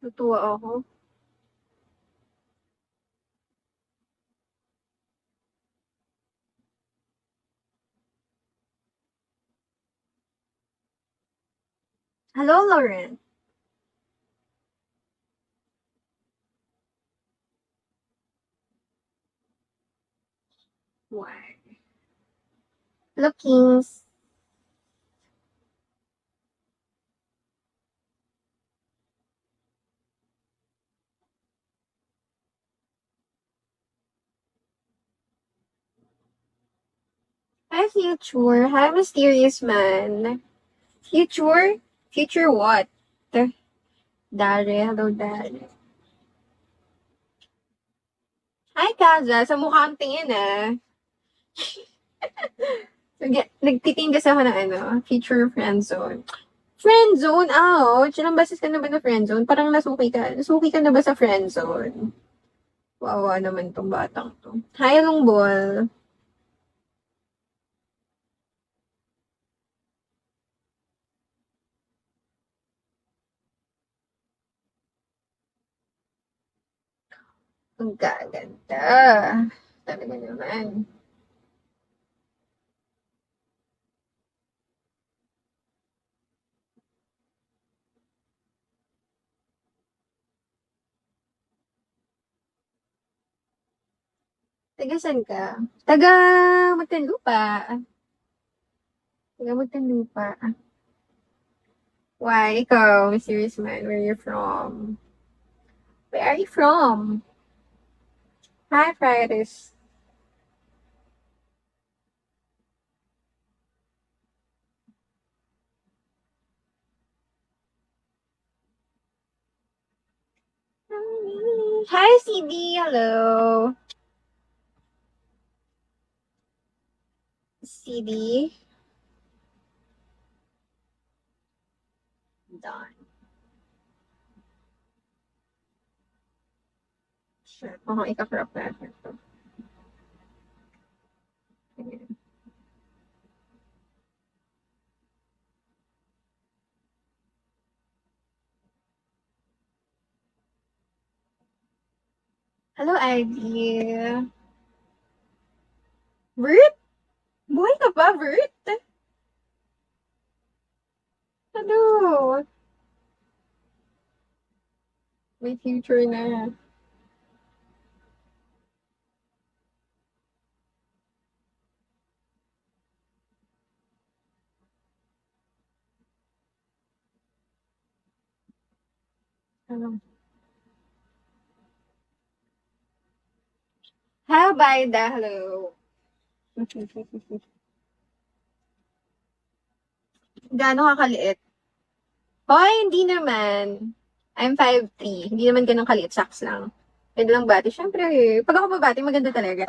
Natuwa ako. Hello, Lauren. Why? Hello, Kings. Hi, Future. Hi, Mysterious Man. Future? Future what? Dare. Hello, Dare. Hi, Kaza. Sa mukha ang tingin, ah. Nagtitingin kasi ako ng ano, future friendzone. Friendzone? Ouch! Ilang beses ka na ba na friendzone? Parang nasuki ka. Nasuki ka na ba sa friendzone? Wawa naman tong batang to. Hi, Long Ball. Ang gaganda. Talaga naman. Taga saan ka? Taga Muntinlupa. Taga Muntinlupa. Why? Ikaw, mysterious man, where you from? Where are you from? Hi, Fridays. Hi, CD. Hello. CD. Done. Sure. Mukhang ika-crop natin to. Ayan. Hello, Ivy. Vert? Buhay ka ba, Vert? Hello. May future na. Ano? Hi, Baida. Hello. Gaano kakaliit? Hoy, hindi naman. I'm 5'3". Hindi naman ganun kaliit. Saks lang. Pwede lang bati. Siyempre, pag ako babati, maganda talaga.